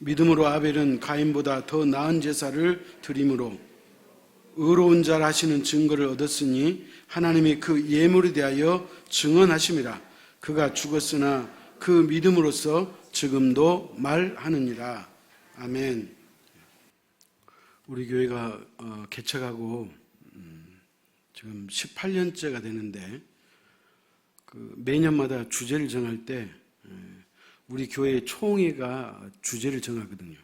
믿음으로 아벨은 가인보다 더 나은 제사를 드림으로 의로운 자라 하시는 증거를 얻었으니 하나님이 그 예물에 대하여 증언하심이라. 그가 죽었으나 그 믿음으로써 지금도 말하느니라. 아멘. 우리 교회가 개척하고 지금 18년째가 되는데 매년마다 주제를 정할 때 우리 교회 총회가 주제를 정하거든요.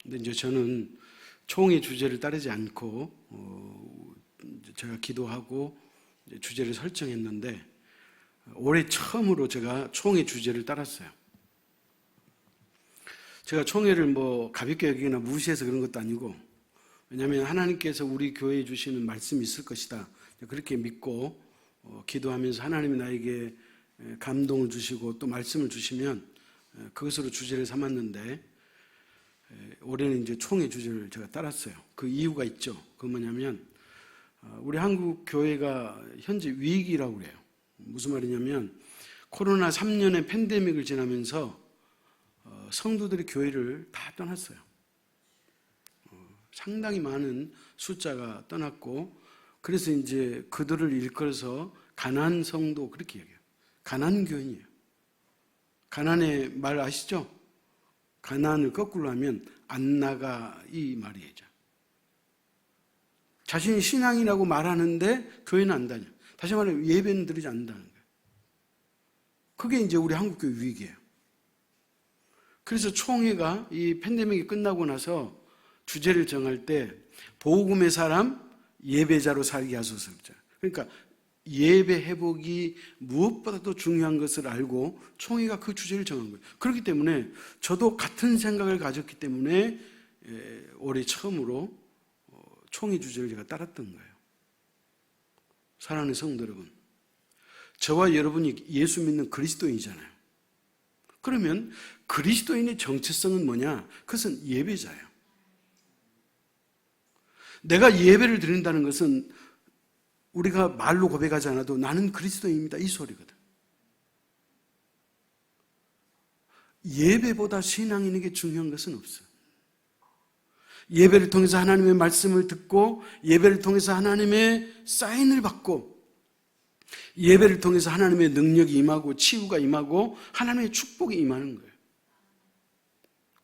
근데 이제 저는 총회 주제를 따르지 않고 제가 기도하고 주제를 설정했는데 올해 처음으로 제가 총회 주제를 따랐어요. 제가 총회를 가볍게 여기거나 무시해서 그런 것도 아니고, 왜냐하면 하나님께서 우리 교회에 주시는 말씀이 있을 것이다, 그렇게 믿고 기도하면서 하나님이 나에게 감동을 주시고 또 말씀을 주시면 그것으로 주제를 삼았는데, 올해는 이제 총회 주제를 제가 따랐어요. 그 이유가 있죠. 그건 뭐냐면 우리 한국 교회가 현재 위기라고 그래요. 무슨 말이냐면 코로나 3년의 팬데믹을 지나면서 성도들이 교회를 다 떠났어요. 상당히 많은 숫자가 떠났고, 그래서 이제 그들을 일컬어서 가난 성도, 그렇게 얘기해요. 가난 교인이에요. 가난의 말 아시죠? 가난을 거꾸로 하면 안 나가, 이 말이에요. 자신이 신앙이라고 말하는데 교회는 안 다녀. 다시 말하면 예배는 드리지 않는다는 거예요. 그게 이제 우리 한국교회 위기예요. 그래서 총회가 이 팬데믹이 끝나고 나서 주제를 정할 때 복음의 사람 예배자로 살게 하소서. 그러니까 예배 회복이 무엇보다도 중요한 것을 알고 총회가 그 주제를 정한 거예요. 그렇기 때문에 저도 같은 생각을 가졌기 때문에 올해 처음으로 총회 주제를 제가 따랐던 거예요. 사랑하는 성도 여러분, 저와 여러분이 예수 믿는 그리스도인이잖아요. 그러면 그리스도인의 정체성은 뭐냐? 그것은 예배자예요. 내가 예배를 드린다는 것은 우리가 말로 고백하지 않아도 나는 그리스도인입니다, 이 소리거든. 예배보다 신앙인에게 중요한 것은 없어요. 예배를 통해서 하나님의 말씀을 듣고, 예배를 통해서 하나님의 사인을 받고, 예배를 통해서 하나님의 능력이 임하고 치유가 임하고 하나님의 축복이 임하는 거예요.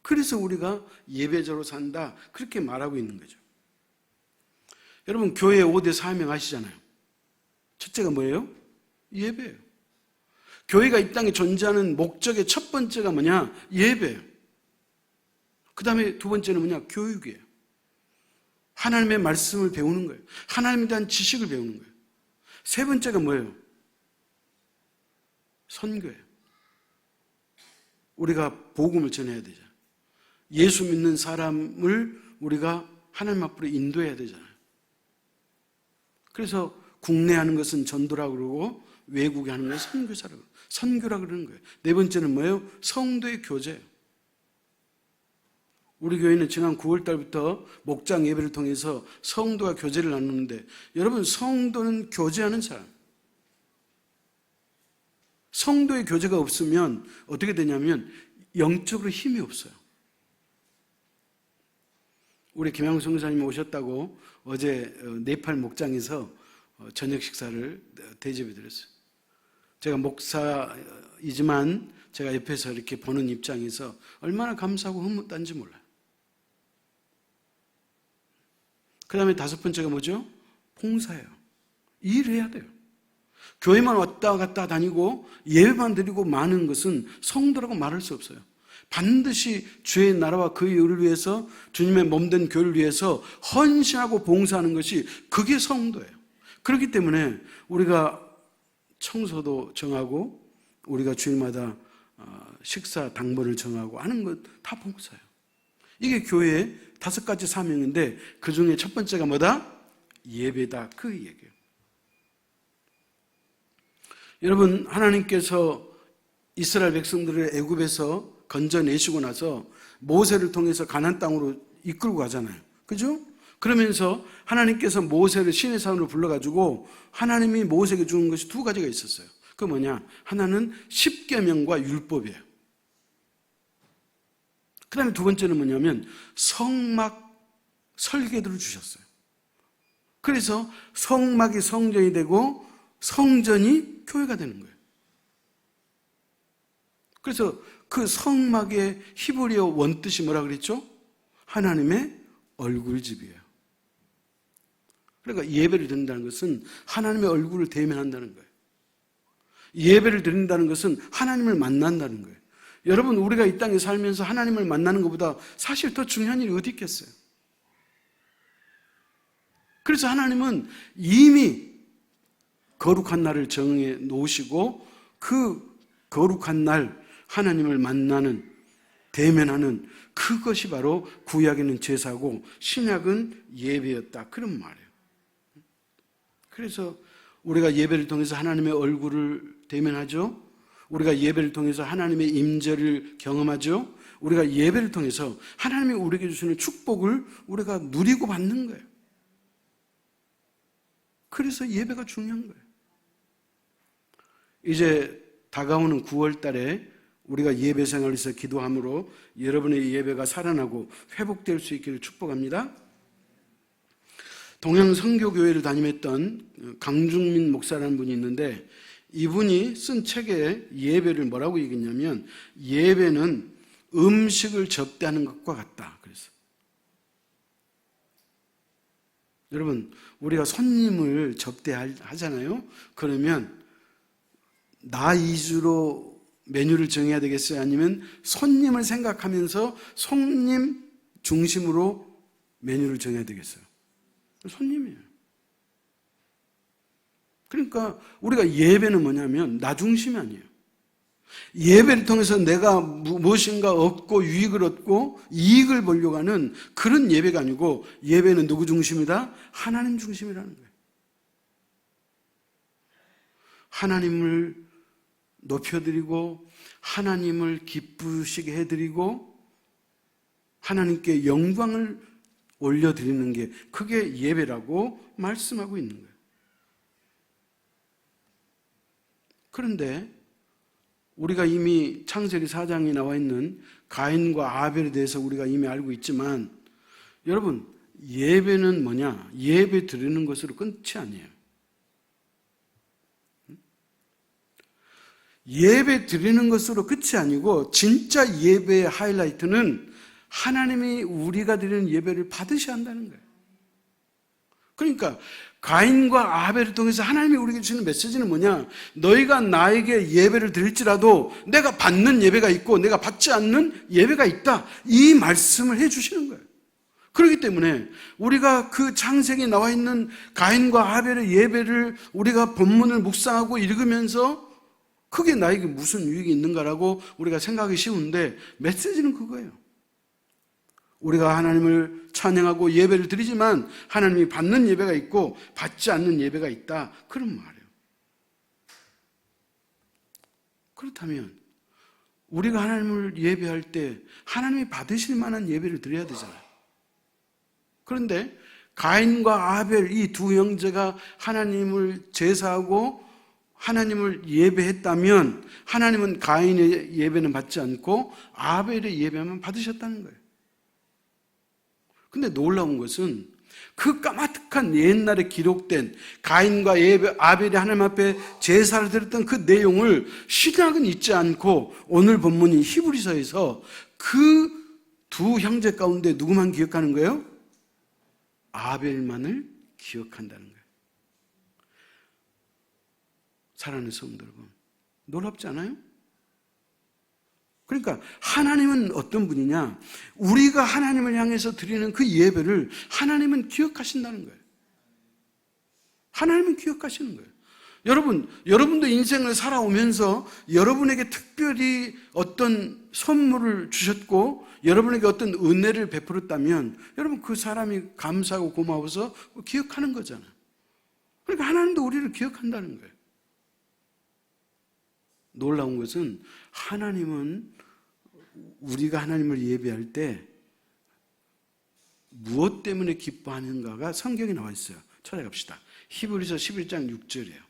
그래서 우리가 예배자로 산다, 그렇게 말하고 있는 거죠. 여러분, 교회의 5대 사명 아시잖아요. 첫째가 뭐예요? 예배예요. 교회가 이 땅에 존재하는 목적의 첫 번째가 뭐냐? 예배예요. 그 다음에 두 번째는 뭐냐? 교육이에요. 하나님의 말씀을 배우는 거예요. 하나님에 대한 지식을 배우는 거예요. 세 번째가 뭐예요? 선교예요. 우리가 복음을 전해야 되잖아요. 예수 믿는 사람을 우리가 하나님 앞으로 인도해야 되잖아요. 그래서 국내 하는 것은 전도라고 그러고 외국에 하는 것은 선교사라고, 선교라고 그러는 거예요. 네 번째는 뭐예요? 성도의 교제예요. 우리 교회는 지난 9월 달부터 목장 예배를 통해서 성도와 교제를 나누는데, 여러분, 성도는 교제하는 사람. 성도의 교제가 없으면 어떻게 되냐면 영적으로 힘이 없어요. 우리 김양수 선교사님이 오셨다고 어제 네팔 목장에서 저녁 식사를 대접해 드렸어요. 제가 목사이지만 제가 옆에서 이렇게 보는 입장에서 얼마나 감사하고 흐뭇한지 몰라요. 그 다음에 다섯 번째가 뭐죠? 봉사예요. 일을 해야 돼요. 교회만 왔다 갔다 다니고 예배만 드리고 마는 것은 성도라고 말할 수 없어요. 반드시 주의 나라와 그의 의를 위해서, 주님의 몸된 교회를 위해서 헌신하고 봉사하는 것이, 그게 성도예요. 그렇기 때문에 우리가 청소도 정하고, 우리가 주일마다 식사 당번을 정하고 하는 것 다 봉사예요. 이게 교회의 5가지 사명인데, 그 중에 첫 번째가 뭐다? 예배다, 그 얘기예요. 여러분, 하나님께서 이스라엘 백성들을 애굽에서 건져내시고 나서 모세를 통해서 가나안 땅으로 이끌고 가잖아요. 그죠? 그러면서 하나님께서 모세를 시내 산으로 불러가지고 하나님이 모세에게 주는 것이 2가지가 있었어요. 그 뭐냐? 하나는 십계명과 율법이에요. 그 다음에 두 번째는 뭐냐면 성막 설계도를 주셨어요. 그래서 성막이 성전이 되고 성전이 교회가 되는 거예요. 그래서 그 성막의 히브리어 원뜻이 뭐라 그랬죠? 하나님의 얼굴집이에요. 그러니까 예배를 드린다는 것은 하나님의 얼굴을 대면한다는 거예요. 예배를 드린다는 것은 하나님을 만난다는 거예요. 여러분, 우리가 이 땅에 살면서 하나님을 만나는 것보다 사실 더 중요한 일이 어디 있겠어요? 그래서 하나님은 이미 거룩한 날을 정해 놓으시고 그 거룩한 날 하나님을 만나는, 대면하는 그것이 바로 구약에는 제사고 신약은 예배였다. 그런 말이에요. 그래서 우리가 예배를 통해서 하나님의 얼굴을 대면하죠. 우리가 예배를 통해서 하나님의 임재를 경험하죠. 우리가 예배를 통해서 하나님이 우리에게 주시는 축복을 우리가 누리고 받는 거예요. 그래서 예배가 중요한 거예요. 이제 다가오는 9월 달에 우리가 예배 생활에서 기도함으로 여러분의 예배가 살아나고 회복될 수 있기를 축복합니다. 동양 선교교회를 담임했던 강중민 목사라는 분이 있는데 이분이 쓴 책에 예배를 뭐라고 얘기했냐면 예배는 음식을 접대하는 것과 같다. 그래서 여러분, 우리가 손님을 접대하잖아요. 그러면 나 위주로 메뉴를 정해야 되겠어요? 아니면 손님을 생각하면서 손님 중심으로 메뉴를 정해야 되겠어요? 손님이에요. 그러니까 우리가 예배는 뭐냐면 나 중심이 아니에요. 예배를 통해서 내가 무엇인가 얻고 유익을 얻고 이익을 보려고 하는 그런 예배가 아니고 예배는 누구 중심이다? 하나님 중심이라는 거예요. 하나님을 높여드리고 하나님을 기쁘시게 해드리고 하나님께 영광을 올려드리는 게 그게 예배라고 말씀하고 있는 거예요. 그런데 우리가 이미 창세기 4장에 나와 있는 가인과 아벨에 대해서 우리가 이미 알고 있지만 여러분, 예배는 뭐냐? 예배 드리는 것으로 끝이 아니에요. 예배 드리는 것으로 끝이 아니고 진짜 예배의 하이라이트는 하나님이 우리가 드리는 예배를 받으셔야 한다는 거예요. 그러니까 가인과 아벨을 통해서 하나님이 우리에게 주시는 메시지는 뭐냐? 너희가 나에게 예배를 드릴지라도 내가 받는 예배가 있고 내가 받지 않는 예배가 있다. 이 말씀을 해주시는 거예요. 그렇기 때문에 우리가 그 창세기에 나와 있는 가인과 아벨의 예배를 우리가 본문을 묵상하고 읽으면서 그게 나에게 무슨 유익이 있는가라고 우리가 생각하기 쉬운데 메시지는 그거예요. 우리가 하나님을 찬양하고 예배를 드리지만 하나님이 받는 예배가 있고 받지 않는 예배가 있다. 그런 말이에요. 그렇다면 우리가 하나님을 예배할 때 하나님이 받으실 만한 예배를 드려야 되잖아요. 그런데 가인과 아벨 이 두 형제가 하나님을 제사하고 하나님을 예배했다면 하나님은 가인의 예배는 받지 않고 아벨의 예배만 받으셨다는 거예요. 근데 놀라운 것은 그 까마득한 옛날에 기록된 가인과 아벨이 하나님 앞에 제사를 드렸던 그 내용을 신약은 잊지 않고 오늘 본문인 히브리서에서 그 두 형제 가운데 누구만 기억하는 거예요? 아벨만을 기억한다는 거예요. 사랑하는 성도 여러분, 놀랍지 않아요? 그러니까 하나님은 어떤 분이냐? 우리가 하나님을 향해서 드리는 그 예배를 하나님은 기억하신다는 거예요. 하나님은 기억하시는 거예요. 여러분도 인생을 살아오면서 여러분에게 특별히 어떤 선물을 주셨고 여러분에게 어떤 은혜를 베풀었다면 여러분 그 사람이 감사하고 고마워서 기억하는 거잖아요. 그러니까 하나님도 우리를 기억한다는 거예요. 놀라운 것은 하나님은 우리가 하나님을 예배할 때 무엇 때문에 기뻐하는가가 성경에 나와 있어요. 찾아갑시다. 히브리서 11장 6절이에요.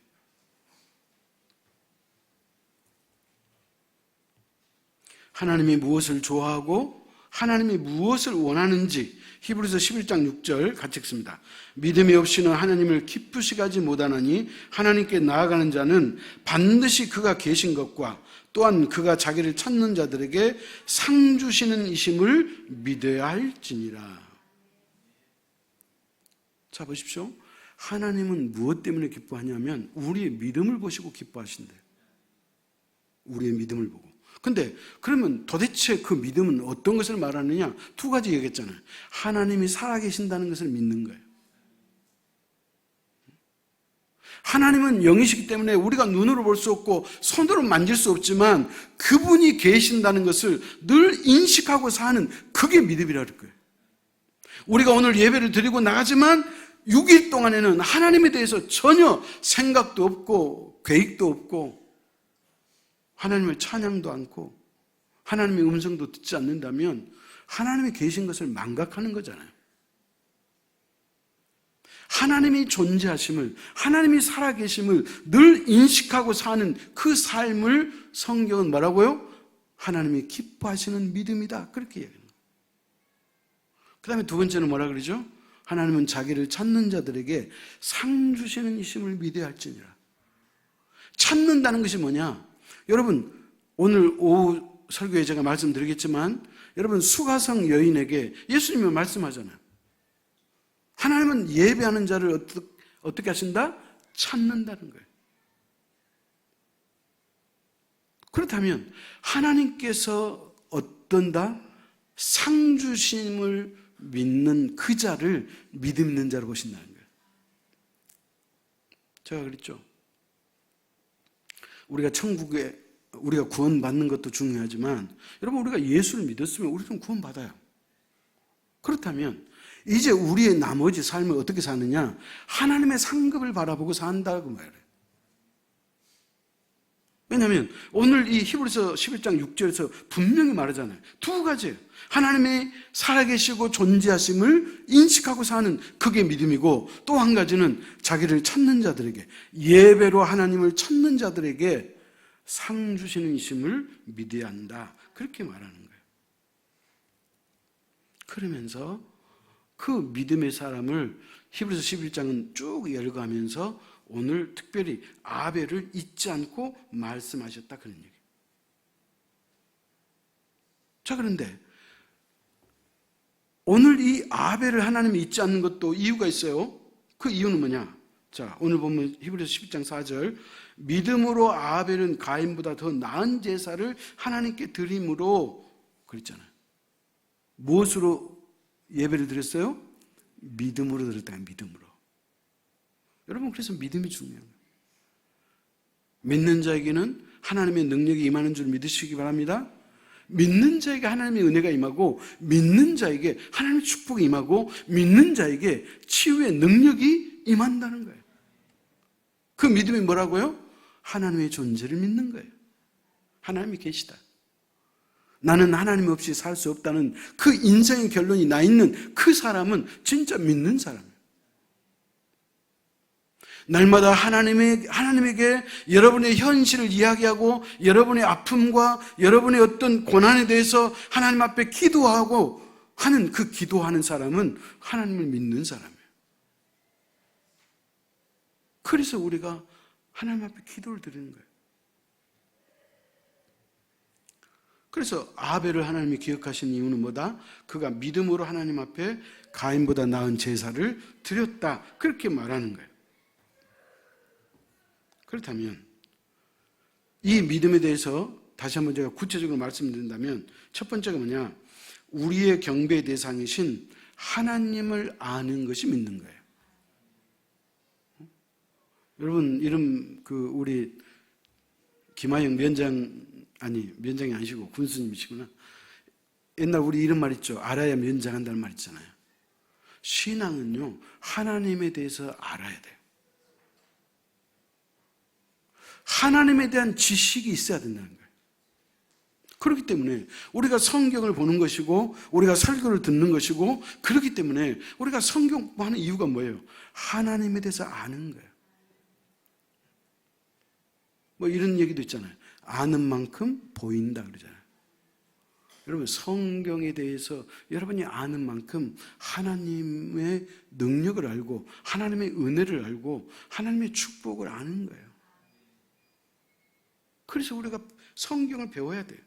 하나님이 무엇을 좋아하고 하나님이 무엇을 원하는지 히브리서 11장 6절 같이 읽습니다. 믿음이 없이는 하나님을 기쁘시게 하지 못하나니 하나님께 나아가는 자는 반드시 그가 계신 것과 또한 그가 자기를 찾는 자들에게 상 주시는 이심을 믿어야 할지니라. 자, 보십시오. 하나님은 무엇 때문에 기뻐하냐면 우리의 믿음을 보시고 기뻐하신대요. 우리의 믿음을 보고. 근데 그러면 도대체 그 믿음은 어떤 것을 말하느냐? 두 가지 얘기했잖아요. 하나님이 살아계신다는 것을 믿는 거예요. 하나님은 영이시기 때문에 우리가 눈으로 볼 수 없고 손으로 만질 수 없지만 그분이 계신다는 것을 늘 인식하고 사는, 그게 믿음이라는 거예요. 우리가 오늘 예배를 드리고 나가지만 6일 동안에는 하나님에 대해서 전혀 생각도 없고 계획도 없고 하나님을 찬양도 않고 하나님의 음성도 듣지 않는다면 하나님이 계신 것을 망각하는 거잖아요. 하나님이 존재하심을, 하나님이 살아계심을 늘 인식하고 사는 그 삶을 성경은 뭐라고요? 하나님이 기뻐하시는 믿음이다, 그렇게 얘기합니다. 그 다음에 두 번째는 뭐라 그러죠? 하나님은 자기를 찾는 자들에게 상 주시는 이심을 믿어야 할지니라. 찾는다는 것이 뭐냐? 여러분, 오늘 오후 설교에 제가 말씀드리겠지만 여러분, 수가성 여인에게 예수님이 말씀하잖아요. 하나님은 예배하는 자를 어떻게 하신다? 찾는다는 거예요. 그렇다면 하나님께서 어떤다? 상 주심을 믿는 그 자를 믿음 있는 자로 보신다는 거예요. 제가 그랬죠. 우리가 천국에 우리가 구원받는 것도 중요하지만 여러분, 우리가 예수를 믿었으면 우리는 구원받아요. 그렇다면 이제 우리의 나머지 삶을 어떻게 사느냐? 하나님의 상급을 바라보고 산다고 말해요. 왜냐하면 오늘 이 히브리서 11장 6절에서 분명히 말하잖아요. 두 가지예요. 하나님이 살아계시고 존재하심을 인식하고 사는, 그게 믿음이고, 또 한 가지는 자기를 찾는 자들에게, 예배로 하나님을 찾는 자들에게 상 주시는 이심을 믿어야 한다, 그렇게 말하는 거예요. 그러면서 그 믿음의 사람을 히브리서 11장은 쭉 열거하면서 오늘 특별히 아벨을 잊지 않고 말씀하셨다, 그런 얘기예요. 자, 그런데 오늘 이 아벨을 하나님이 잊지 않는 것도 이유가 있어요. 그 이유는 뭐냐? 자, 오늘 보면 히브리서 11장 4절, 믿음으로 아벨은 가인보다 더 나은 제사를 하나님께 드림으로, 그랬잖아요. 무엇으로 예배를 드렸어요? 믿음으로 드렸다, 믿음으로. 여러분, 그래서 믿음이 중요해요. 믿는 자에게는 하나님의 능력이 임하는 줄 믿으시기 바랍니다. 믿는 자에게 하나님의 은혜가 임하고, 믿는 자에게 하나님의 축복이 임하고, 믿는 자에게 치유의 능력이 임한다는 거예요. 그 믿음이 뭐라고요? 하나님의 존재를 믿는 거예요. 하나님이 계시다. 나는 하나님 없이 살 수 없다는 그 인생의 결론이 나 있는 그 사람은 진짜 믿는 사람이에요. 날마다 하나님에게 여러분의 현실을 이야기하고 여러분의 아픔과 여러분의 어떤 고난에 대해서 하나님 앞에 기도하고 하는, 그 기도하는 사람은 하나님을 믿는 사람이에요. 그래서 우리가 하나님 앞에 기도를 드리는 거예요. 그래서 아벨을 하나님이 기억하신 이유는 뭐다? 그가 믿음으로 하나님 앞에 가인보다 나은 제사를 드렸다, 그렇게 말하는 거예요. 그렇다면 이 믿음에 대해서 다시 한번 제가 구체적으로 말씀드린다면, 첫 번째가 뭐냐? 우리의 경배의 대상이신 하나님을 아는 것이 믿는 거예요. 여러분, 이름 우리 김하영 면장이 아니시고 군수님이시구나. 옛날 우리 이런 말 있죠. 알아야 면장한다는 말 있잖아요. 신앙은요, 하나님에 대해서 알아야 돼요. 하나님에 대한 지식이 있어야 된다는 거예요. 그렇기 때문에 우리가 성경을 보는 것이고 우리가 설교를 듣는 것이고, 그렇기 때문에 우리가 성경 공부하는 이유가 뭐예요? 하나님에 대해서 아는 거예요. 뭐 이런 얘기도 있잖아요. 아는 만큼 보인다 그러잖아요. 여러분, 성경에 대해서 여러분이 아는 만큼 하나님의 능력을 알고 하나님의 은혜를 알고 하나님의 축복을 아는 거예요. 그래서 우리가 성경을 배워야 돼요.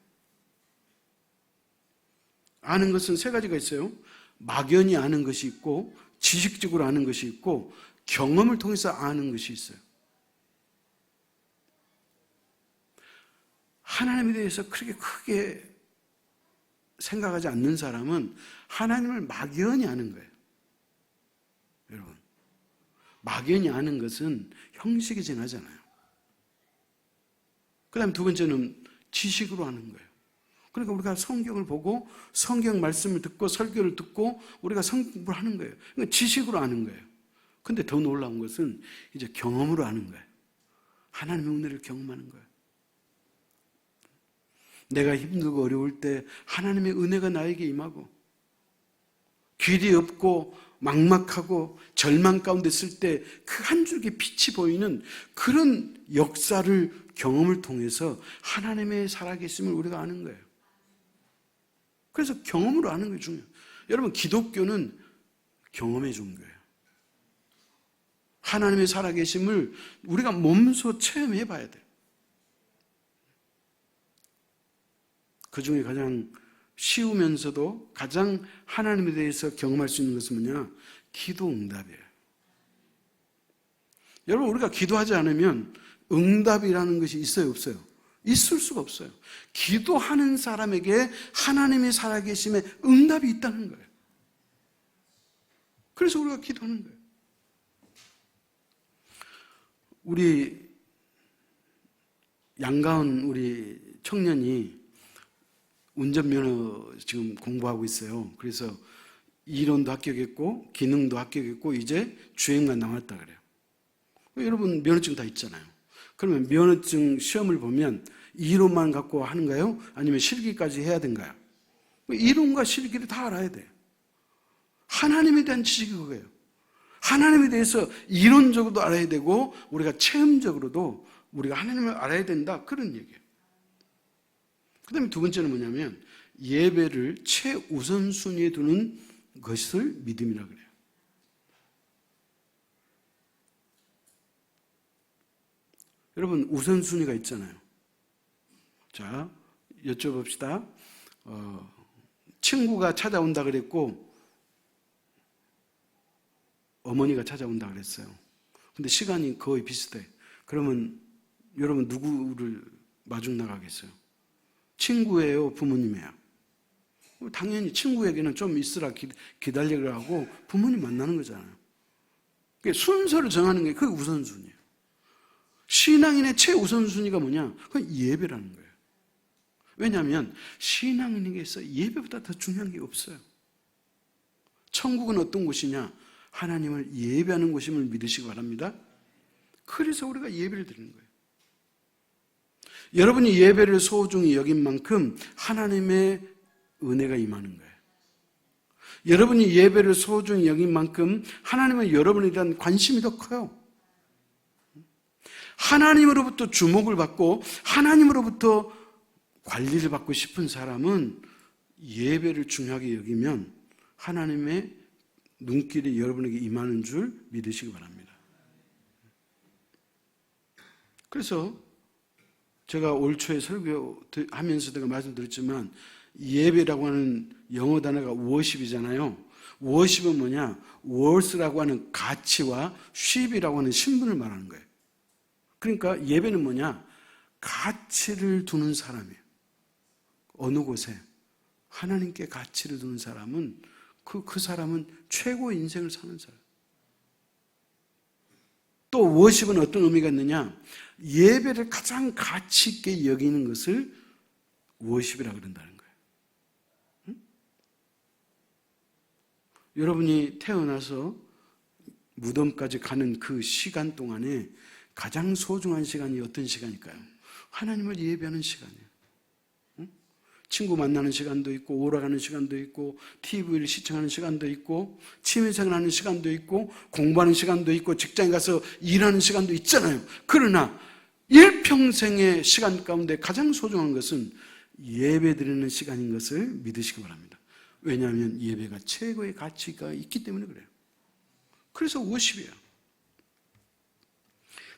아는 것은 세 가지가 있어요. 막연히 아는 것이 있고, 지식적으로 아는 것이 있고, 경험을 통해서 아는 것이 있어요. 하나님에 대해서 그렇게 크게 생각하지 않는 사람은 하나님을 막연히 아는 거예요. 여러분, 막연히 아는 것은 형식이 지나잖아요. 그 다음에 두 번째는 지식으로 아는 거예요. 그러니까 우리가 성경을 보고 성경 말씀을 듣고 설교를 듣고 우리가 성공을 하는 거예요. 그러니까 지식으로 아는 거예요. 근데 더 놀라운 것은 이제 경험으로 아는 거예요. 하나님의 은혜를 경험하는 거예요. 내가 힘들고 어려울 때 하나님의 은혜가 나에게 임하고, 길이 없고 막막하고 절망 가운데 있을 때 그 한 줄기 빛이 보이는 그런 역사를, 경험을 통해서 하나님의 살아계심을 우리가 아는 거예요. 그래서 경험으로 아는 게 중요해요. 여러분, 기독교는 경험의 종교예요. 하나님의 살아계심을 우리가 몸소 체험해 봐야 돼요. 그 중에 가장 쉬우면서도 가장 하나님에 대해서 경험할 수 있는 것은 뭐냐? 기도 응답이에요. 여러분, 우리가 기도하지 않으면 응답이라는 것이 있어요, 없어요? 있을 수가 없어요. 기도하는 사람에게 하나님의 살아계심에 응답이 있다는 거예요. 그래서 우리가 기도하는 거예요. 우리 양가은 우리 청년이 운전면허 지금 공부하고 있어요. 그래서 이론도 합격했고 기능도 합격했고 이제 주행만 남았다 그래요. 여러분, 면허증 다 있잖아요. 그러면 면허증 시험을 보면 이론만 갖고 하는가요? 아니면 실기까지 해야 되는가요? 이론과 실기를 다 알아야 돼요. 하나님에 대한 지식이 그거예요. 하나님에 대해서 이론적으로도 알아야 되고 우리가 체험적으로도 우리가 하나님을 알아야 된다, 그런 얘기예요. 그 다음에 두 번째는 뭐냐면 예배를 최우선순위에 두는 것을 믿음이라고 그래요. 여러분, 우선순위가 있잖아요. 자, 여쭤봅시다. 친구가 찾아온다 그랬고 어머니가 찾아온다 그랬어요. 근데 시간이 거의 비슷해. 그러면 여러분 누구를 마중 나가겠어요? 친구예요, 부모님이에요? 당연히 친구에게는 좀 있으라 기다리라 하고 부모님 만나는 거잖아요. 순서를 정하는 게 그게 우선순위예요. 신앙인의 최우선순위가 뭐냐? 그건 예배라는 거예요. 왜냐하면 신앙인에게서 예배보다 더 중요한 게 없어요. 천국은 어떤 곳이냐? 하나님을 예배하는 곳임을 믿으시기 바랍니다. 그래서 우리가 예배를 드리는 거예요. 여러분이 예배를 소중히 여긴 만큼 하나님의 은혜가 임하는 거예요. 여러분이 예배를 소중히 여긴 만큼 하나님은 여러분에 대한 관심이 더 커요. 하나님으로부터 주목을 받고 하나님으로부터 관리를 받고 싶은 사람은 예배를 중요하게 여기면 하나님의 눈길이 여러분에게 임하는 줄 믿으시기 바랍니다. 그래서 제가 올 초에 설교하면서 제가 말씀드렸지만 예배라고 하는 영어 단어가 worship이잖아요. worship은 뭐냐? worth라고 하는 가치와 ship이라고 하는 신분을 말하는 거예요. 그러니까 예배는 뭐냐? 가치를 두는 사람이에요. 어느 곳에 하나님께 가치를 두는 사람은 그 사람은 최고의 인생을 사는 사람. 또 워십은 어떤 의미가 있느냐? 예배를 가장 가치 있게 여기는 것을 워십이라고 그런다는 거예요. 응? 여러분이 태어나서 무덤까지 가는 그 시간 동안에 가장 소중한 시간이 어떤 시간일까요? 하나님을 예배하는 시간이에요. 친구 만나는 시간도 있고 오락하는 시간도 있고 TV를 시청하는 시간도 있고 취미생활하는 시간도 있고 공부하는 시간도 있고 직장에 가서 일하는 시간도 있잖아요. 그러나 일평생의 시간 가운데 가장 소중한 것은 예배 드리는 시간인 것을 믿으시기 바랍니다. 왜냐하면 예배가 최고의 가치가 있기 때문에 그래요. 그래서 워십이에요.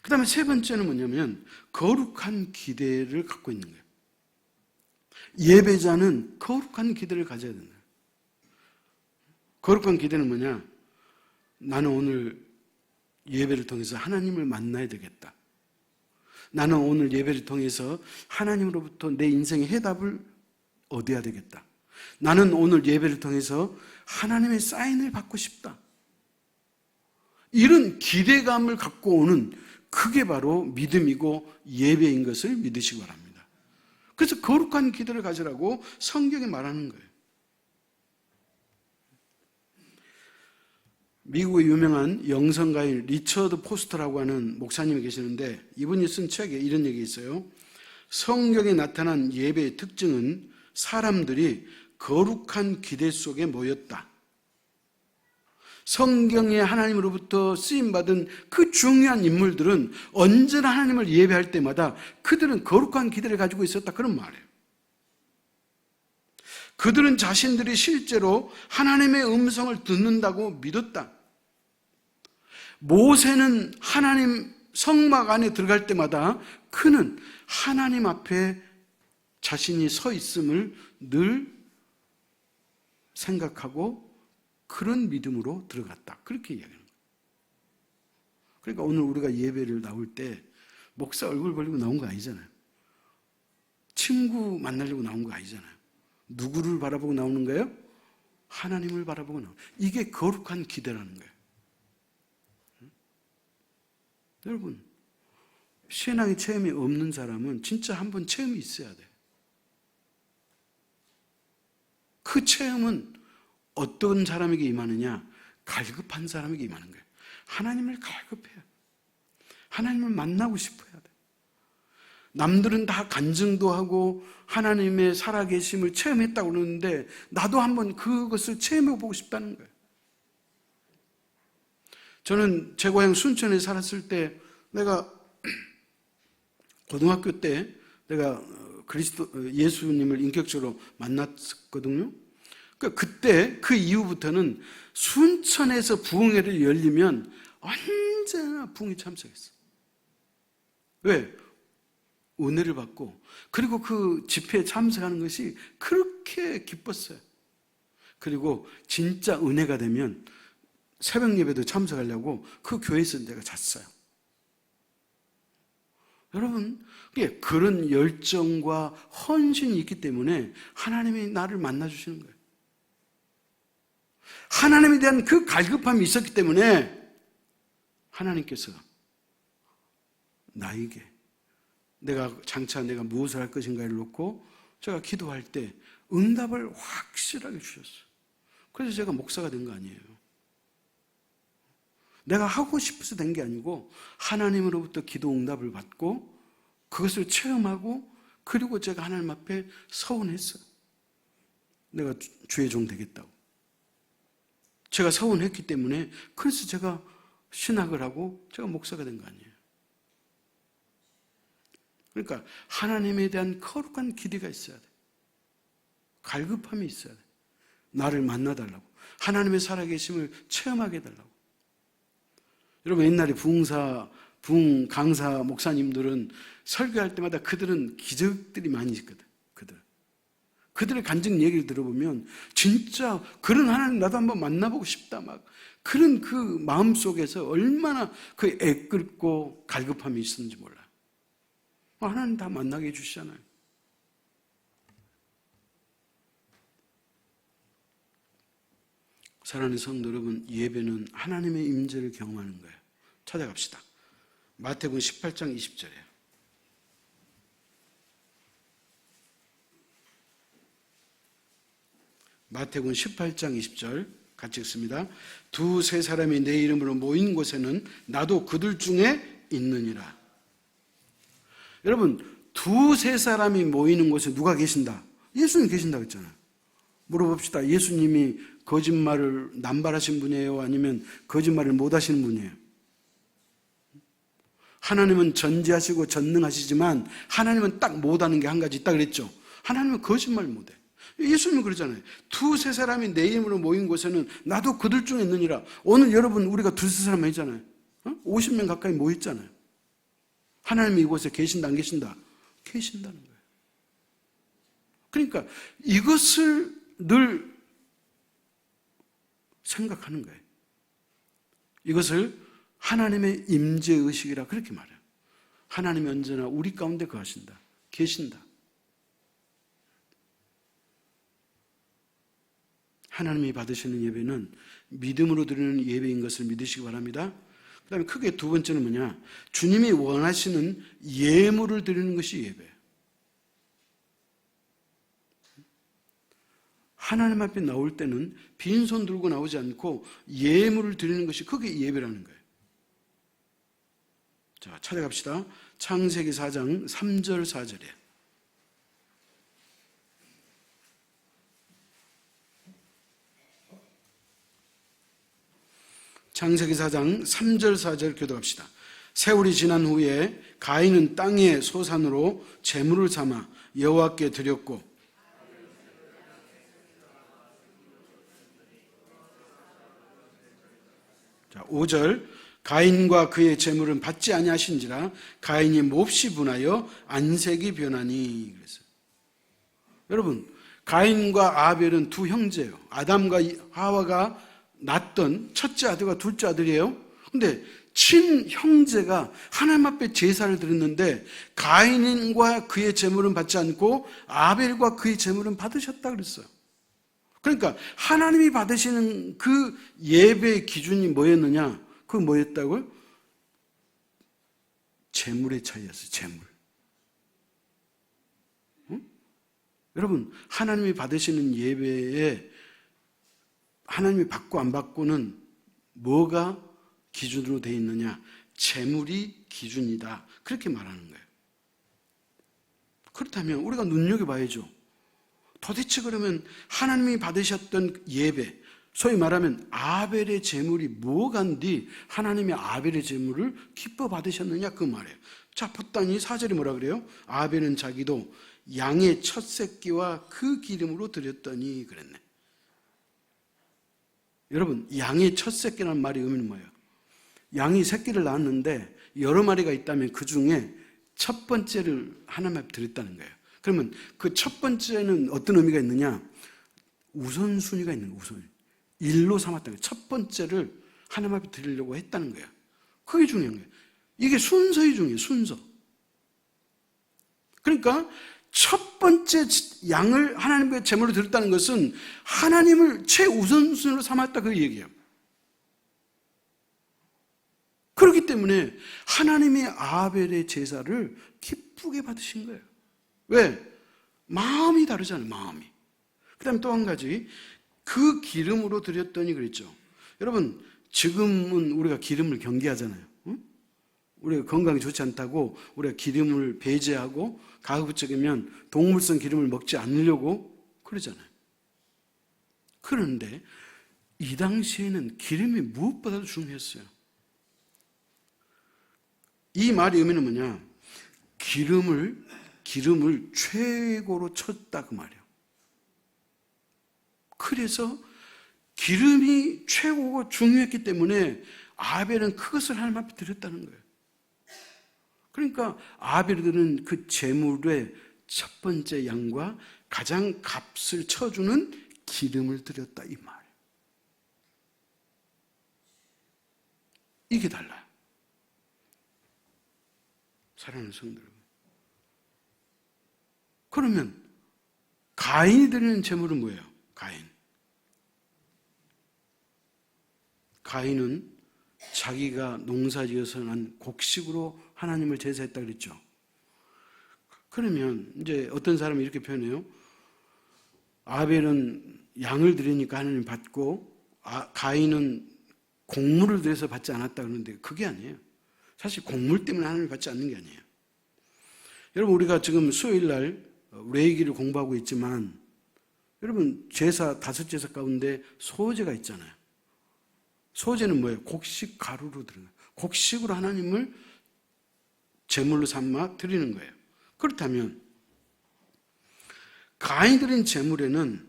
그 다음에 세 번째는 뭐냐면 거룩한 기대를 갖고 있는 거예요. 예배자는 거룩한 기대를 가져야 된다. 거룩한 기대는 뭐냐? 나는 오늘 예배를 통해서 하나님을 만나야 되겠다. 나는 오늘 예배를 통해서 하나님으로부터 내 인생의 해답을 얻어야 되겠다. 나는 오늘 예배를 통해서 하나님의 사인을 받고 싶다. 이런 기대감을 갖고 오는 그게 바로 믿음이고 예배인 것을 믿으시기 바랍니다. 그래서 거룩한 기대를 가지라고 성경이 말하는 거예요. 미국의 유명한 영성가인 리처드 포스터라고 하는 목사님이 계시는데 이분이 쓴 책에 이런 얘기 있어요. 성경에 나타난 예배의 특징은 사람들이 거룩한 기대 속에 모였다. 성경에 하나님으로부터 쓰임받은 그 중요한 인물들은 언제나 하나님을 예배할 때마다 그들은 거룩한 기대를 가지고 있었다. 그런 말이에요. 그들은 자신들이 실제로 하나님의 음성을 듣는다고 믿었다. 모세는 하나님 성막 안에 들어갈 때마다 그는 하나님 앞에 자신이 서 있음을 늘 생각하고 그런 믿음으로 들어갔다. 그렇게 이야기하는 거예요. 그러니까 오늘 우리가 예배를 나올 때 목사 얼굴 벌리고 나온 거 아니잖아요. 친구 만나려고 나온 거 아니잖아요. 누구를 바라보고 나오는 거예요? 하나님을 바라보고 나오는 거예요. 이게 거룩한 기대라는 거예요. 여러분, 신앙의 체험이 없는 사람은 진짜 한번 체험이 있어야 돼요. 그 체험은 어떤 사람에게 임하느냐? 갈급한 사람에게 임하는 거예요. 하나님을 갈급해요. 하나님을 만나고 싶어야 돼요. 남들은 다 간증도 하고 하나님의 살아계심을 체험했다고 그러는데 나도 한번 그것을 체험해보고 싶다는 거예요. 저는 제 고향 순천에 살았을 때 내가 고등학교 때 내가 예수님을 인격적으로 만났거든요. 그때 그 이후부터는 순천에서 부흥회를 열리면 언제나 부흥회 참석했어. 왜? 은혜를 받고 그리고 그 집회에 참석하는 것이 그렇게 기뻤어요. 그리고 진짜 은혜가 되면 새벽 예배도 참석하려고 그 교회에서 내가 잤어요. 여러분, 그런 열정과 헌신이 있기 때문에 하나님이 나를 만나주시는 거예요. 하나님에 대한 그 갈급함이 있었기 때문에 하나님께서 나에게 장차 내가 무엇을 할 것인가를 놓고 제가 기도할 때 응답을 확실하게 주셨어요. 그래서 제가 목사가 된 거 아니에요. 내가 하고 싶어서 된 게 아니고 하나님으로부터 기도 응답을 받고 그것을 체험하고 그리고 제가 하나님 앞에 서운했어요. 내가 주의 종 되겠다고. 제가 서운했기 때문에 그래서 제가 신학을 하고 제가 목사가 된 거 아니에요. 그러니까 하나님에 대한 거룩한 기대가 있어야 돼. 갈급함이 있어야 돼. 나를 만나달라고. 하나님의 살아계심을 체험하게 해달라고. 여러분 옛날에 부흥 강사 목사님들은 설교할 때마다 그들은 기적들이 많이 있거든. 그들의 간증 얘기를 들어보면 진짜 그런 하나님 나도 한번 만나보고 싶다 막 그런 그 마음 속에서 얼마나 그 애끓고 갈급함이 있었는지 몰라요. 하나님 다 만나게 해주시잖아요. 사랑하는 성도 여러분, 예배는 하나님의 임재를 경험하는 거예요. 찾아갑시다. 마태복음 18장 20절이에요. 마태복음 18장 20절 같이 읽습니다. 두세 사람이 내 이름으로 모인 곳에는 나도 그들 중에 있느니라. 여러분, 두세 사람이 모이는 곳에 누가 계신다? 예수님 계신다고 했잖아요. 물어봅시다. 예수님이 거짓말을 남발하신 분이에요? 아니면 거짓말을 못하시는 분이에요? 하나님은 전지하시고 전능하시지만 하나님은 딱 못하는 게 한 가지 있다 그랬죠. 하나님은 거짓말 못해. 예수님은 그러잖아요. 두세 사람이 내 이름으로 모인 곳에는 나도 그들 중에 있느니라. 오늘 여러분 우리가 두세 사람 아니잖아요. 50명 가까이 모였잖아요. 하나님이 이곳에 계신다 안 계신다? 계신다는 거예요. 그러니까 이것을 늘 생각하는 거예요. 이것을 하나님의 임재의식이라 그렇게 말해요. 하나님이 언제나 우리 가운데 거하신다. 계신다. 하나님이 받으시는 예배는 믿음으로 드리는 예배인 것을 믿으시기 바랍니다. 그 다음에 크게 두 번째는 뭐냐? 주님이 원하시는 예물을 드리는 것이 예배예요. 하나님 앞에 나올 때는 빈손 들고 나오지 않고 예물을 드리는 것이 그게 예배라는 거예요. 자, 찾아갑시다. 창세기 4장 3절 4절에. 창세기 4장 3절 4절 교도합시다. 세월이 지난 후에 가인은 땅의 소산으로 제물을 삼아 여호와께 드렸고, 자, 5절 가인과 그의 제물은 받지 아니하신지라 가인이 몹시 분하여 안색이 변하니. 그랬어요. 여러분, 가인과 아벨은 두 형제예요. 아담과 하와가 낳았던 첫째 아들과 둘째 아들이에요. 근데 친형제가 하나님 앞에 제사를 드렸는데 가인과 그의 제물은 받지 않고 아벨과 그의 제물은 받으셨다 그랬어요. 그러니까 하나님이 받으시는 그 예배의 기준이 뭐였느냐? 그거 뭐였다고요? 제물의 차이였어요. 제물. 응? 여러분, 하나님이 받으시는 예배에 하나님이 받고 안 받고는 뭐가 기준으로 되어 있느냐? 제물이 기준이다. 그렇게 말하는 거예요. 그렇다면 우리가 눈여겨봐야죠. 도대체 그러면 하나님이 받으셨던 예배, 소위 말하면 아벨의 제물이 뭐간디 하나님이 아벨의 제물을 기뻐 받으셨느냐 그 말이에요. 자, 보따니 4절이 뭐라 그래요? 아벨은 자기도 양의 첫 새끼와 그 기름으로 드렸더니 그랬네. 여러분, 양의 첫 새끼라는 말의 의미는 뭐예요? 양이 새끼를 낳았는데 여러 마리가 있다면 그 중에 첫 번째를 하나님 앞에 드렸다는 거예요. 그러면 그 첫 번째는 어떤 의미가 있느냐? 우선순위가 있는 거예요. 우선순위. 일로 삼았다는 거예요. 첫 번째를 하나님 앞에 드리려고 했다는 거예요. 그게 중요한 거예요. 이게 순서의 중요해요. 순서. 그러니까 첫 번째 양을 하나님께 제물로 드렸다는 것은 하나님을 최우선순위로 삼았다 그 얘기예요. 그렇기 때문에 하나님이 아벨의 제사를 기쁘게 받으신 거예요. 왜? 마음이 다르잖아요. 마음이. 그 다음에 또 한 가지, 그 기름으로 드렸더니 그랬죠. 여러분, 지금은 우리가 기름을 경계하잖아요. 응? 우리가 건강이 좋지 않다고 우리가 기름을 배제하고 가급적이면 동물성 기름을 먹지 않으려고 그러잖아요. 그런데 이 당시에는 기름이 무엇보다도 중요했어요. 이 말의 의미는 뭐냐? 기름을 최고로 쳤다 그 말이에요. 그래서 기름이 최고고 중요했기 때문에 아벨은 그것을 하나님 앞에 드렸다는 거예요. 그러니까 아벨은 그 제물의 첫 번째 양과 가장 값을 쳐주는 기름을 드렸다 이 말. 이게 달라요. 사랑하는 성도 여러분. 그러면 가인이 드리는 제물은 뭐예요? 가인은 자기가 농사지어서 난 곡식으로 하나님을 제사했다 그랬죠. 그러면 이제 어떤 사람이 이렇게 표현해요. 아벨은 양을 드리니까 하나님 받고 가인은 곡물을 드려서 받지 않았다 그러는데 그게 아니에요. 사실 곡물 때문에 하나님을 받지 않는 게 아니에요. 여러분, 우리가 지금 수요일 날 레위기를 공부하고 있지만 여러분, 제사 5제사 가운데 소제가 있잖아요. 소제는 뭐예요? 곡식 가루로 드리는 거예요. 곡식으로 하나님을 제물로 삼아 드리는 거예요. 그렇다면 가인이 드린 제물에는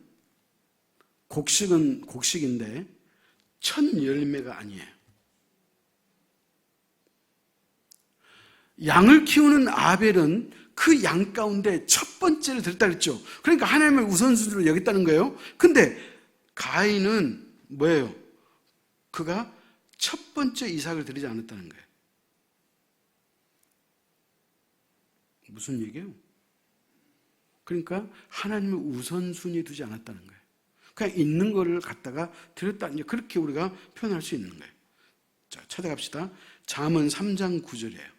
곡식은 곡식인데 첫 열매가 아니에요. 양을 키우는 아벨은 그 양 가운데 첫 번째를 드렸다 그랬죠. 그러니까 하나님을 우선순위로 여겼다는 거예요. 근데 가인은 뭐예요? 그가 첫 번째 이삭을 드리지 않았다는 거예요. 무슨 얘기예요? 그러니까 하나님을 우선순위에 두지 않았다는 거예요. 그냥 있는 거를 갖다가 드렸다. 그렇게 우리가 표현할 수 있는 거예요. 자, 찾아갑시다. 잠언 3장 9절이에요.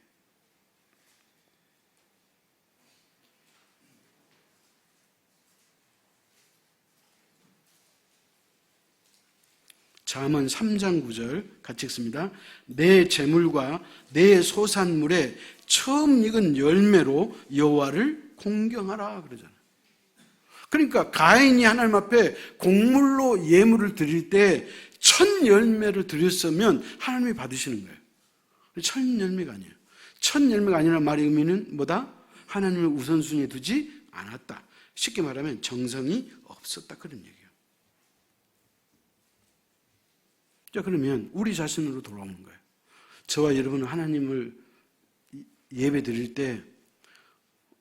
잠언 3장 9절 같이 읽습니다. 내 재물과 내 소산물에 처음 익은 열매로 여호와를 공경하라 그러잖아요. 그러니까 가인이 하나님 앞에 곡물로 예물을 드릴 때 첫 열매를 드렸으면 하나님이 받으시는 거예요. 첫 열매가 아니에요. 첫 열매가 아니라는 말의 의미는 뭐다? 하나님을 우선순위에 두지 않았다. 쉽게 말하면 정성이 없었다 그런 얘기예요. 자, 그러면 우리 자신으로 돌아오는 거예요. 저와 여러분은 하나님을 예배 드릴 때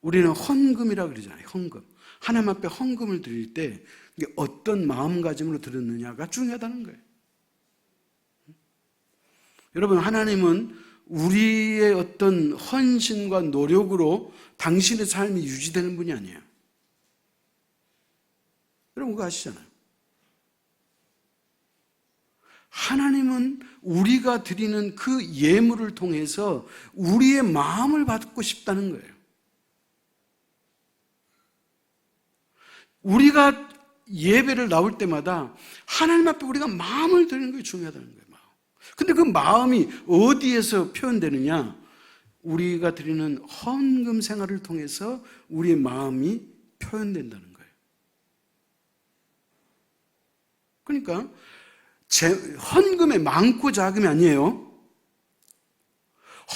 우리는 헌금이라고 그러잖아요. 헌금. 하나님 앞에 헌금을 드릴 때 이게 어떤 마음가짐으로 드렸느냐가 중요하다는 거예요. 여러분, 하나님은 우리의 어떤 헌신과 노력으로 당신의 삶이 유지되는 분이 아니에요. 여러분 그거 아시잖아요. 하나님은 우리가 드리는 그 예물을 통해서 우리의 마음을 받고 싶다는 거예요. 우리가 예배를 나올 때마다 하나님 앞에 우리가 마음을 드리는 게 중요하다는 거예요. 근데 그 마음이 어디에서 표현되느냐? 우리가 드리는 헌금 생활을 통해서 우리의 마음이 표현된다는 거예요. 그러니까 헌금의 많고 작음이 아니에요.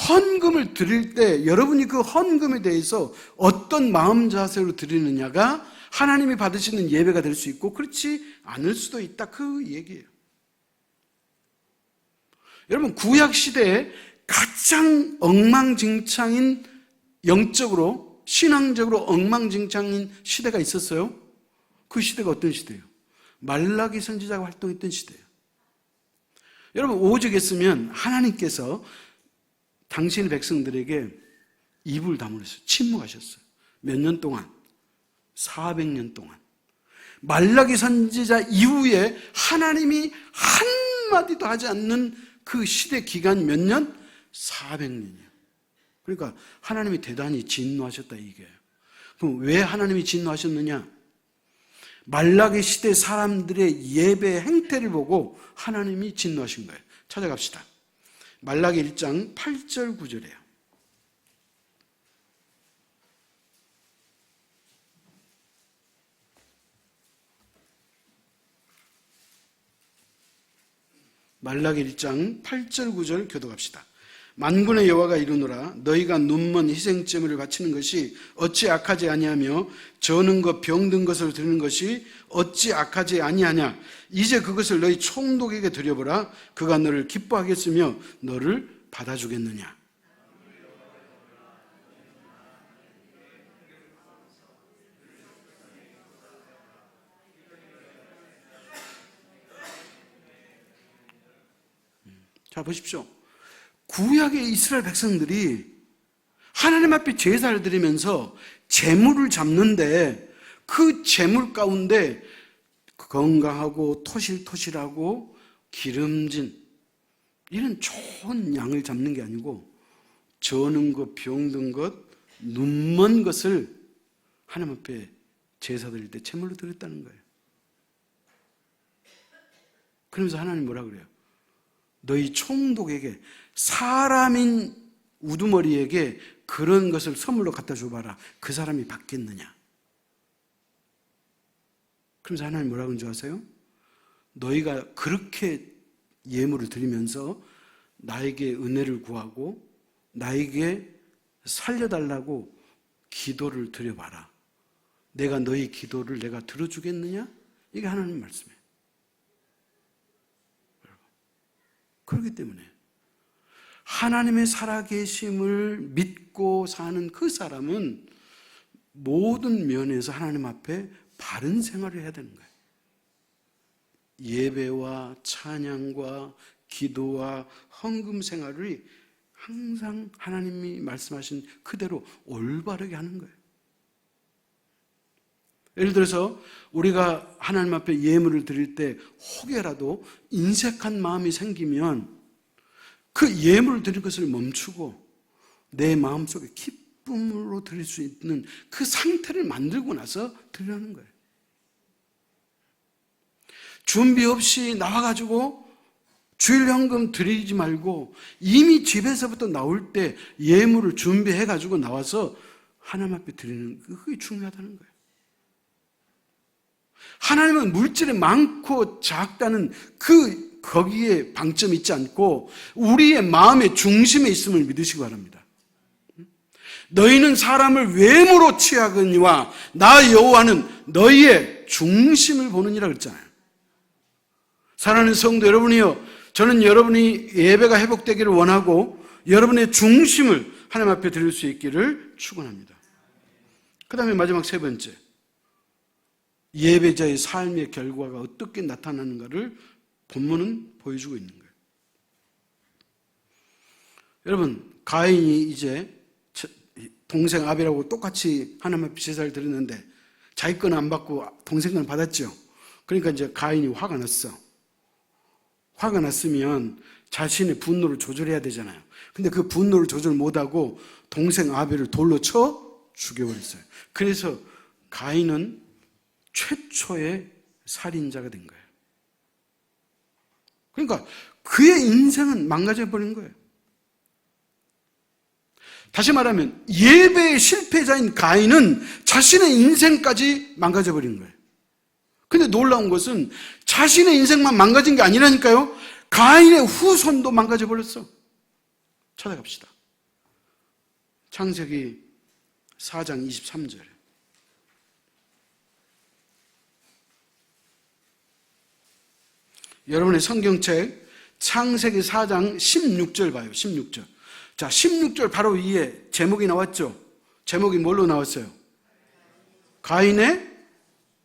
헌금을 드릴 때 여러분이 그 헌금에 대해서 어떤 마음 자세로 드리느냐가 하나님이 받으시는 예배가 될 수 있고 그렇지 않을 수도 있다 그 얘기예요. 여러분 구약 시대에 가장 엉망진창인 영적으로 신앙적으로 엉망진창인 시대가 있었어요. 그 시대가 어떤 시대예요? 말라기 선지자가 활동했던 시대예요. 여러분 오죽했으면 하나님께서 당신의 백성들에게 입을 다물었어요. 침묵하셨어요. 몇 년 동안? 400년 동안. 말라기 선지자 이후에 하나님이 한마디도 하지 않는 그 시대 기간이 몇 년? 400년이에요. 그러니까 하나님이 대단히 진노하셨다 이게요. 그럼 왜 하나님이 진노하셨느냐? 말라기 시대 사람들의 예배 행태를 보고 하나님이 진노하신 거예요. 찾아갑시다. 말라기 1장 8절 9절이에요. 말라기 1장 8절 9절 교독합시다. 만군의 여호와가 이르노라 너희가 눈먼 희생제물을 바치는 것이 어찌 악하지 아니하며 저는 것 병든 것을 드리는 것이 어찌 악하지 아니하냐. 이제 그것을 너희 총독에게 드려보라. 그가 너를 기뻐하겠으며 너를 받아주겠느냐. 자 보십시오. 구약의 이스라엘 백성들이 하나님 앞에 제사를 드리면서 제물을 잡는데 그 제물 가운데 건강하고 토실토실하고 기름진 이런 좋은 양을 잡는 게 아니고 저는 것, 병든 것, 눈먼 것을 하나님 앞에 제사 드릴 때 제물로 드렸다는 거예요. 그러면서 하나님 뭐라 그래요? 너희 총독에게 사람인 우두머리에게 그런 것을 선물로 갖다 줘봐라. 그 사람이 받겠느냐? 그러면서 하나님 뭐라고 하는 줄 아세요? 너희가 그렇게 예물을 드리면서 나에게 은혜를 구하고 나에게 살려달라고 기도를 드려봐라. 내가 너희 기도를 내가 들어주겠느냐? 이게 하나님 말씀이에요. 그렇기 때문에 하나님의 살아계심을 믿고 사는 그 사람은 모든 면에서 하나님 앞에 바른 생활을 해야 되는 거예요. 예배와 찬양과 기도와 헌금 생활이 항상 하나님이 말씀하신 그대로 올바르게 하는 거예요. 예를 들어서 우리가 하나님 앞에 예물을 드릴 때 혹여라도 인색한 마음이 생기면 그 예물을 드릴 것을 멈추고 내 마음속에 기쁨으로 드릴 수 있는 그 상태를 만들고 나서 드리라는 거예요. 준비 없이 나와가지고 주일 헌금 드리지 말고 이미 집에서부터 나올 때 예물을 준비해가지고 나와서 하나님 앞에 드리는 그게 중요하다는 거예요. 하나님은 물질이 많고 작다는 거기에 방점이 있지 않고 우리의 마음의 중심에 있음을 믿으시기 바랍니다. 너희는 사람을 외모로 취하거니와 나 여호와는 너희의 중심을 보느니라 그랬잖아요. 사랑하는 성도 여러분이요, 저는 여러분이 예배가 회복되기를 원하고 여러분의 중심을 하나님 앞에 드릴 수 있기를 축원합니다. 그 다음에 마지막 세 번째, 예배자의 삶의 결과가 어떻게 나타나는가를 본문은 보여주고 있는 거예요. 여러분, 가인이 이제 동생 아벨하고 똑같이 하나님 앞에 제사를 드렸는데 자기 건 안 받고 동생 건 받았죠. 그러니까 이제 가인이 화가 났어. 화가 났으면 자신의 분노를 조절해야 되잖아요. 근데 그 분노를 조절 못하고 동생 아벨을 돌로 쳐 죽여버렸어요. 그래서 가인은 최초의 살인자가 된 거예요. 그러니까 그의 인생은 망가져버린 거예요. 다시 말하면 예배의 실패자인 가인은 자신의 인생까지 망가져버린 거예요. 근데 놀라운 것은 자신의 인생만 망가진 게 아니라니까요. 가인의 후손도 망가져버렸어. 찾아갑시다. 창세기 4장 23절. 여러분의 성경책 창세기 4장 16절 봐요. 16절. 자, 16절 바로 위에 제목이 나왔죠. 제목이 뭘로 나왔어요? 가인의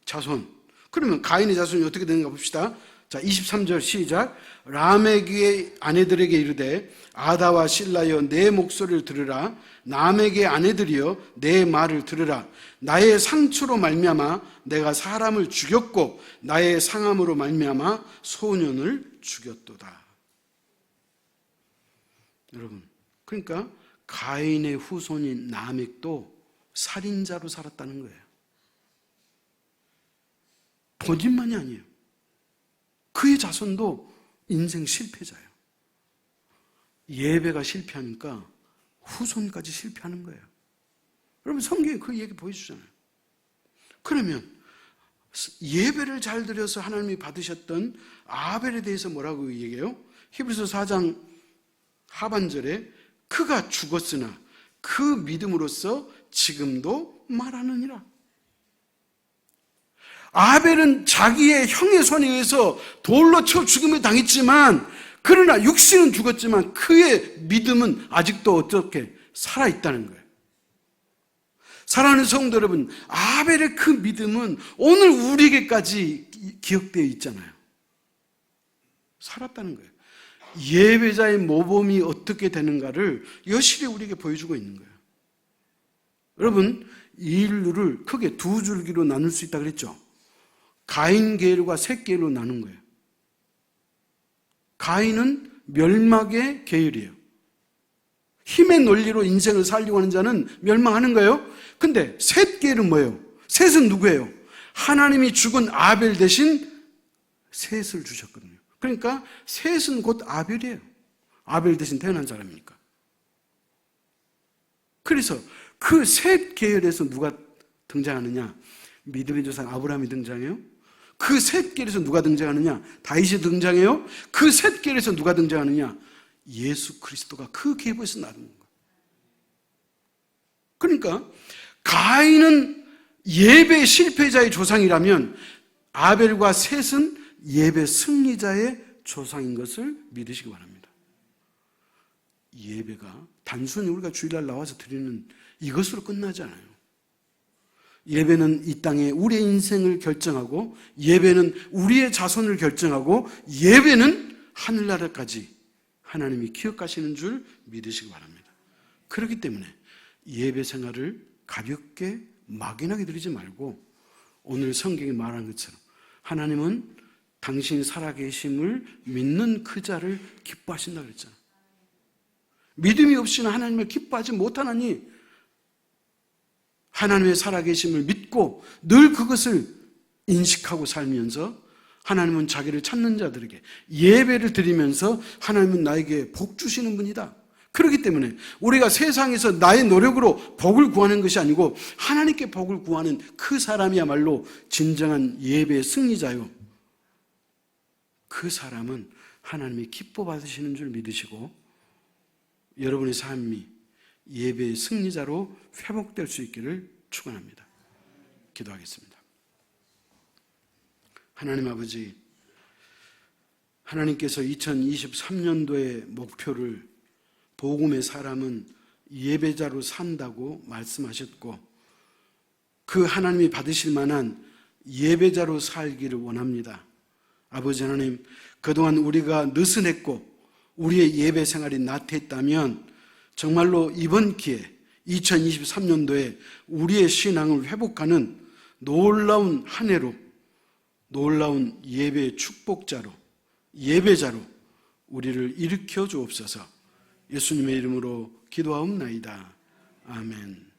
자손. 그러면 가인의 자손이 어떻게 되는가 봅시다. 자, 23절 시작. 라멕의 아내들에게 이르되 아다와 실라여 내 목소리를 들으라. 남에게 아내들이여 내 말을 들으라. 나의 상처로 말미암아 내가 사람을 죽였고 나의 상함으로 말미암아 소년을 죽였도다. 여러분, 그러니까 가인의 후손인 라멕도 살인자로 살았다는 거예요. 본인만이 아니에요. 그의 자손도 인생 실패자예요. 예배가 실패하니까 후손까지 실패하는 거예요. 여러분, 성경에 그 얘기 보여주잖아요. 그러면 예배를 잘 드려서 하나님이 받으셨던 아벨에 대해서 뭐라고 얘기해요? 히브리서 4장 하반절에 그가 죽었으나 그 믿음으로써 지금도 말하느니라. 아벨은 자기의 형의 손에 의해서 돌로 쳐 죽음을 당했지만, 그러나 육신은 죽었지만 그의 믿음은 아직도 어떻게 살아있다는 거예요. 사랑하는 성도 여러분, 아벨의 그 믿음은 오늘 우리에게까지 기억되어 있잖아요. 살았다는 거예요. 예배자의 모범이 어떻게 되는가를 여실히 우리에게 보여주고 있는 거예요. 여러분, 이 인류를 크게 두 줄기로 나눌 수 있다 그랬죠. 가인 계열과 셋 계열로 나눈 거예요. 가인은 멸망의 계열이에요. 힘의 논리로 인생을 살려고 하는 자는 멸망하는 거예요. 근데 셋 계열은 뭐예요? 셋은 누구예요? 하나님이 죽은 아벨 대신 셋을 주셨거든요. 그러니까 셋은 곧 아벨이에요. 아벨 대신 태어난 사람이니까. 그래서 그 셋 계열에서 누가 등장하느냐? 믿음의 조상 아브라함이 등장해요. 그 셋 계열에서 누가 등장하느냐? 다윗이 등장해요. 그 셋 계열에서 누가 등장하느냐? 예수 그리스도가 그 계보에서 나오는 거예요. 그러니까 가인은 예배 실패자의 조상이라면 아벨과 셋은 예배 승리자의 조상인 것을 믿으시기 바랍니다. 예배가 단순히 우리가 주일날 나와서 드리는 이것으로 끝나지 않아요. 예배는 이 땅에 우리의 인생을 결정하고, 예배는 우리의 자손을 결정하고, 예배는 하늘나라까지 하나님이 기억하시는 줄 믿으시기 바랍니다. 그렇기 때문에 예배 생활을 가볍게 막연하게 드리지 말고, 오늘 성경이 말한 것처럼 하나님은 당신이 살아계심을 믿는 그 자를 기뻐하신다고 그랬잖아요. 믿음이 없이는 하나님을 기뻐하지 못하나니 하나님의 살아계심을 믿고 늘 그것을 인식하고 살면서 하나님은 자기를 찾는 자들에게 예배를 드리면서 하나님은 나에게 복 주시는 분이다. 그렇기 때문에 우리가 세상에서 나의 노력으로 복을 구하는 것이 아니고 하나님께 복을 구하는 그 사람이야말로 진정한 예배의 승리자요, 그 사람은 하나님이 기뻐 받으시는 줄 믿으시고 여러분의 삶이 예배의 승리자로 회복될 수 있기를 축원합니다. 기도하겠습니다. 하나님 아버지, 하나님께서 2023년도의 목표를 복음의 사람은 예배자로 산다고 말씀하셨고, 그 하나님이 받으실 만한 예배자로 살기를 원합니다. 아버지 하나님, 그동안 우리가 느슨했고 우리의 예배 생활이 나태했다면 정말로 이번 기회에 2023년도에 우리의 신앙을 회복하는 놀라운 한 해로, 놀라운 예배의 축복자로, 예배자로 우리를 일으켜 주옵소서. 예수님의 이름으로 기도하옵나이다. 아멘.